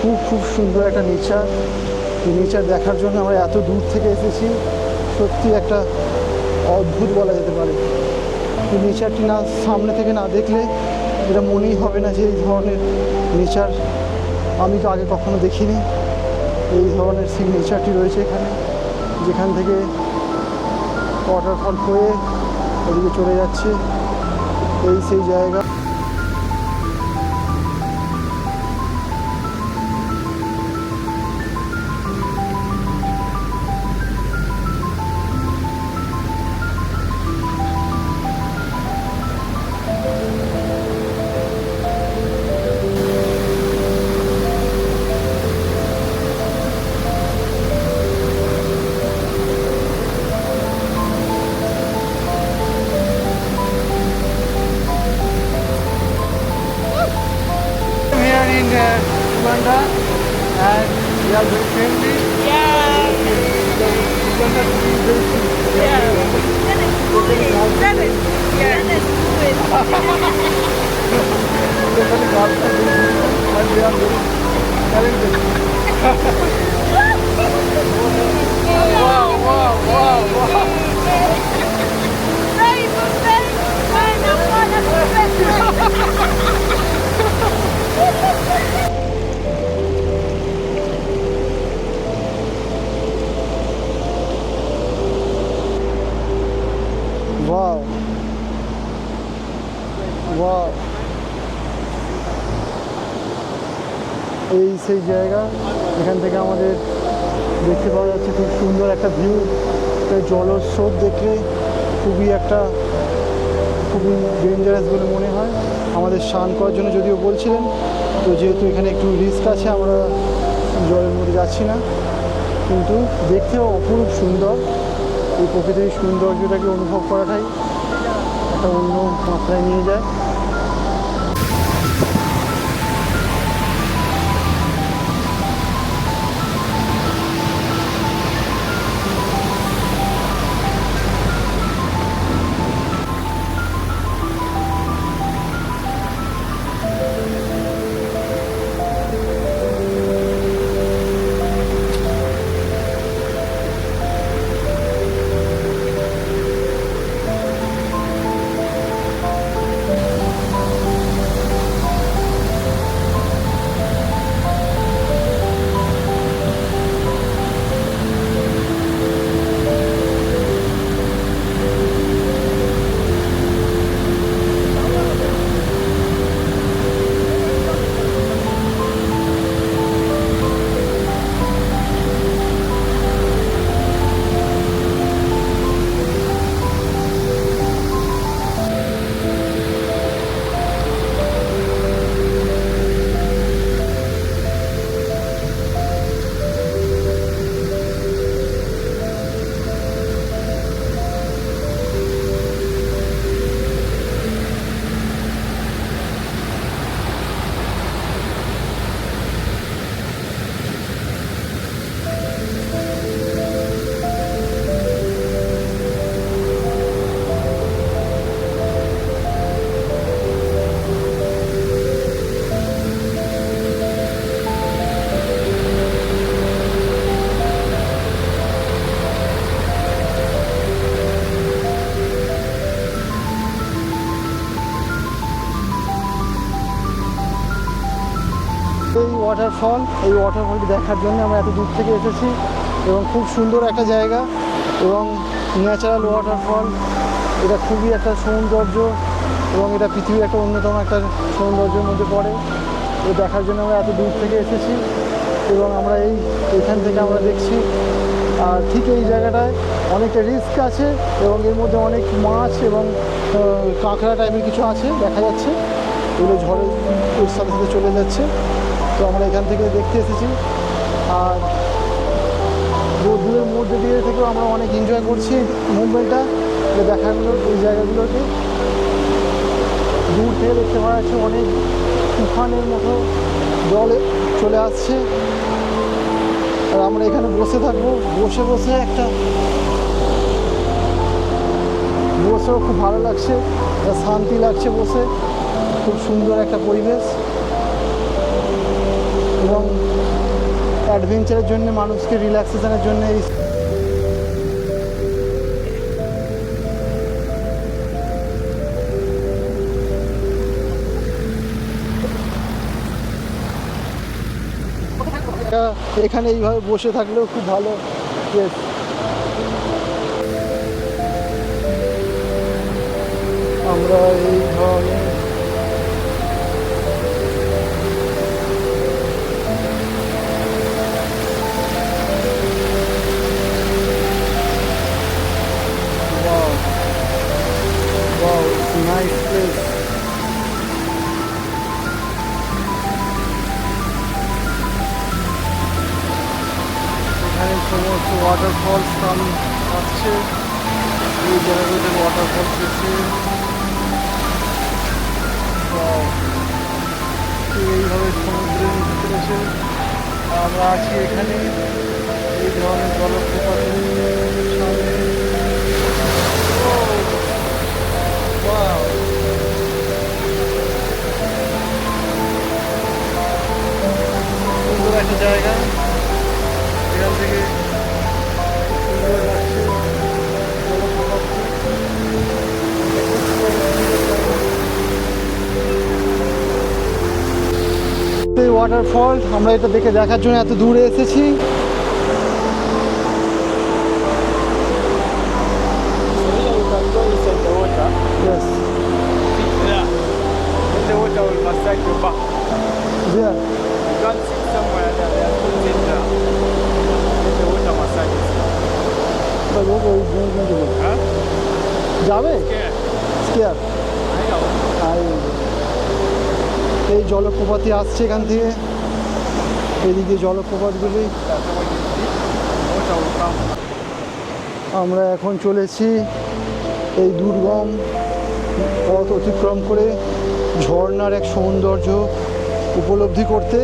খুব সুন্দর একটা নেচার। এই নেচার দেখার জন্য আমরা এত দূর থেকে এসেছি, সত্যি একটা অদ্ভুত বলা যেতে পারে। এই নেচারটি না সামনে থেকে না দেখলে এটা মনেই হবে না যে এই ধরনের নেচার আমি তো আগে কখনো দেখিনি। এই ধরনের সেই নেচারটি রয়েছে এখানে, যেখান থেকে ওয়াটারফল হয়ে ওদিকে চলে যাচ্ছে। এই সেই জায়গা। Uganda, and we are very friendly. Yeah. Uganda people is very sweet. Yeah. Seven. Yeah. Especially girls are very beautiful and they are very talented. Wow. Very Wow. এই সেই জায়গা, এখান থেকে আমাদের দেখতে পাওয়া যাচ্ছে খুব সুন্দর একটা ভিউ। জলস্রোত দেখলে খুবই ডেঞ্জারাস বলে মনে হয়। আমাদের স্নান করার জন্য যদিও বলছিলেন, তো যেহেতু এখানে একটু রিস্ক আছে আমরা জলের মধ্যে যাচ্ছি না, কিন্তু দেখতেও অপরূপ সুন্দর। এই প্রকৃতির সৌন্দর্যটাকে অনুভব করাটাই একটা অন্য মাত্রায় নিয়ে যায়। এই ওয়াটারফলটি দেখার জন্য আমরা এত দূর থেকে এসেছি এবং খুব সুন্দর একটা জায়গা এবং ন্যাচারাল ওয়াটারফল। এটা খুবই একটা সৌন্দর্য এবং এটা পৃথিবীর একটা অন্যতম একটা সৌন্দর্যের মধ্যে পড়ে। এটা দেখার জন্য আমরা এত দূর থেকে এসেছি এবং আমরা এইখান থেকে আমরা দেখছি। আর ঠিক এই জায়গাটায় অনেকটা রিস্ক আছে এবং এর মধ্যে অনেক মাছ এবং কাঁকড়া টাইপের কিছু আছে দেখা যাচ্ছে, এগুলো ঝড়ের সাথে সাথে চলে যাচ্ছে। তো আমরা এখান থেকে দেখতে এসেছি আর দূরের মধ্যে দিয়ে থেকেও আমরা অনেক এনজয় করছি মুভমেন্টটা। দেখাগুলো এই জায়গাগুলোকে দূর থেকে দেখতে পাওয়া যাচ্ছে, অনেক তুফানের মতো জল চলে আসছে আর আমরা এখানে বসে থাকবো। বসেও খুব ভালো লাগছে, শান্তি লাগছে বসে, খুব সুন্দর একটা পরিবেশ এবং অ্যাডভেঞ্চারের জন্য, মানুষকে রিল্যাক্সেশনের জন্য এই এখানে এইভাবে বসে থাকলেও খুব ভালো। Yes. আমরা এই ধরনের Wow, it's a nice place. এখানে সমস্ত ওয়াটারফলস আসছে, এই জায়গাগুলোতে ওয়াটারফলস এসে এইভাবে সমুদ্রের নিচে এসে আমরা আছি এখানে এই ধরনের জলপ্রপাতের সামনে। Wow. সুন্দর একটা জায়গা, এখান থেকে সুন্দর লাগছে ওয়াটারফল। আমরা এটা দেখার জন্য এত দূরে এসেছি। Yes. Yeah. Then the water will massage your back. Yeah. You can't sit somewhere that they are putting there. Then the water massages. But what are you going to do? Huh? যাবে? Yeah. Scared? I know. এই জলপ্রপাতই আসছে এখান থেকে, এদিকে জলপ্রপাতগুলি। Water will come. আমরা এখন চলেছি এই দুর্গম পথ অতিক্রম করে ঝর্ণার এক সৌন্দর্য উপলব্ধি করতে।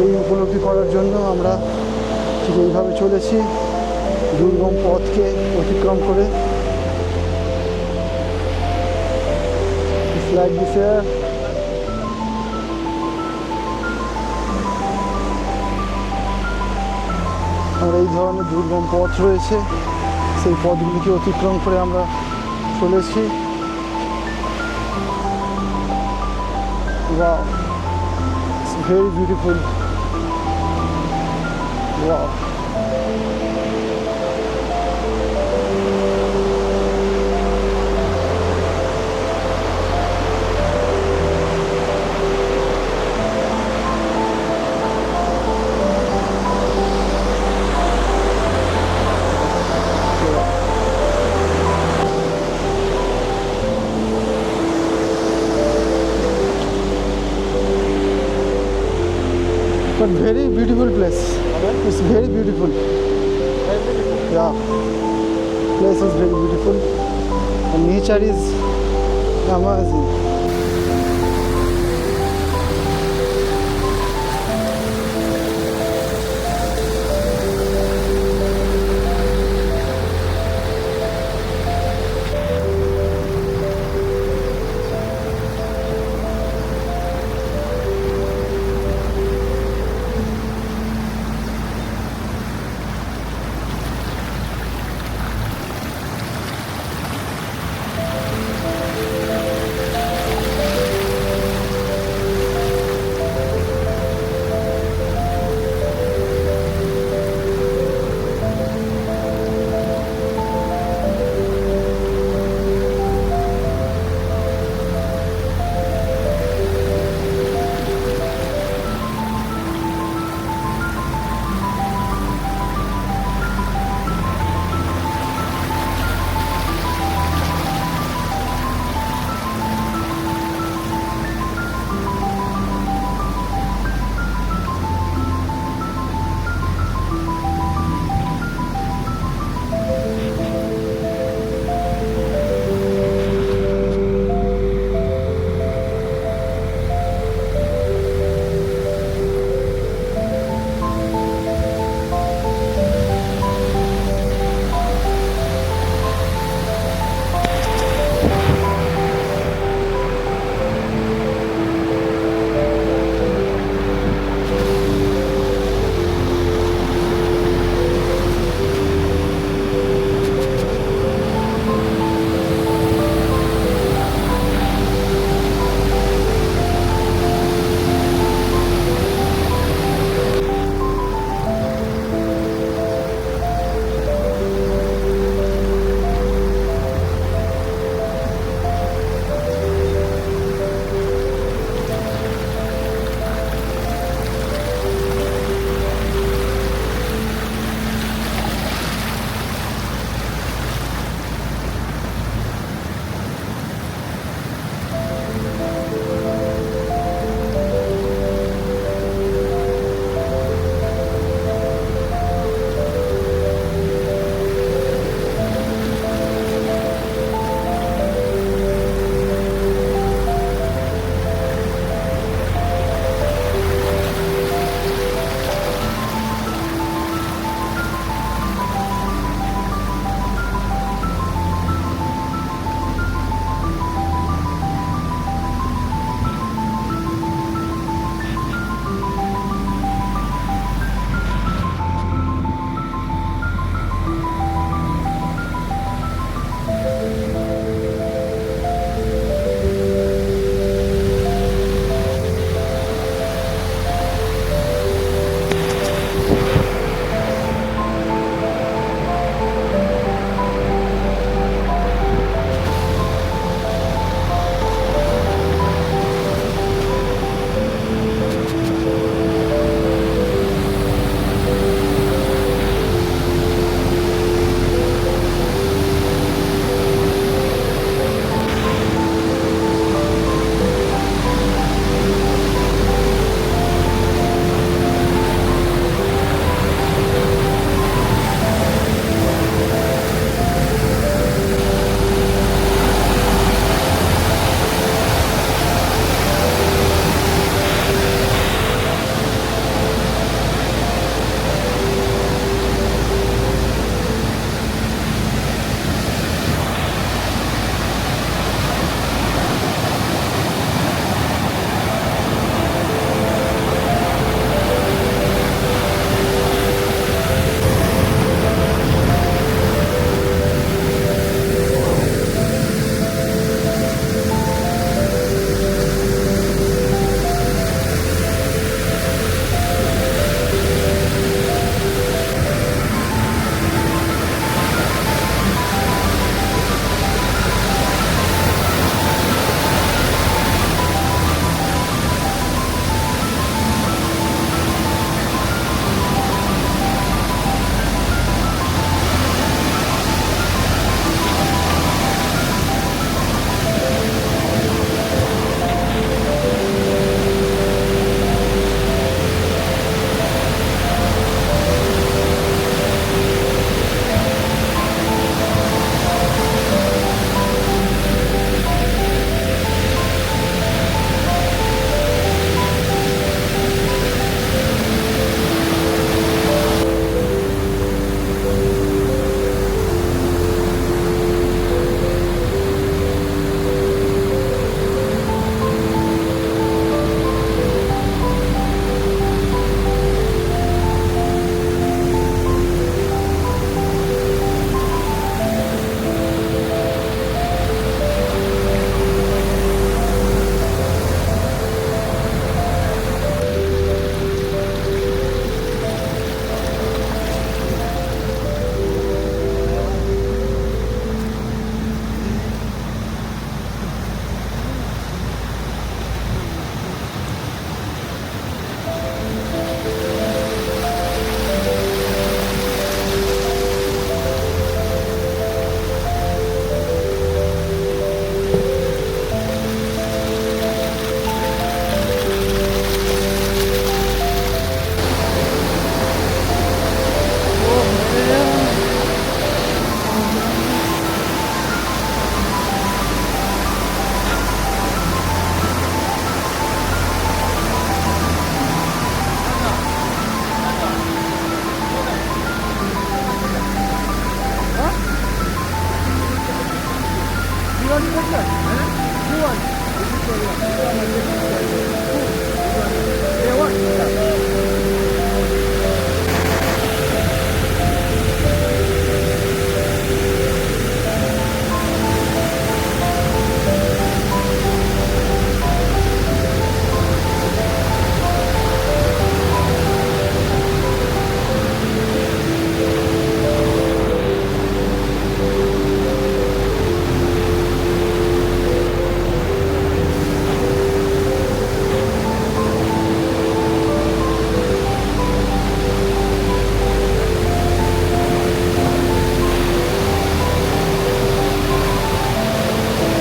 এই উপলব্ধি করার জন্য আমরা ঠিক এইভাবে চলেছি দুর্গম পথকে অতিক্রম করে। It's like this here. আমরা এই ধরনের দুর্গম পথ রয়েছে, সেই পথগুলিকে অতিক্রম করে আমরা চলেছি। Wow, it's very beautiful. Wow. But very beautiful place. It's very beautiful. Very beautiful. Yeah, place is very beautiful. And nature is amazing.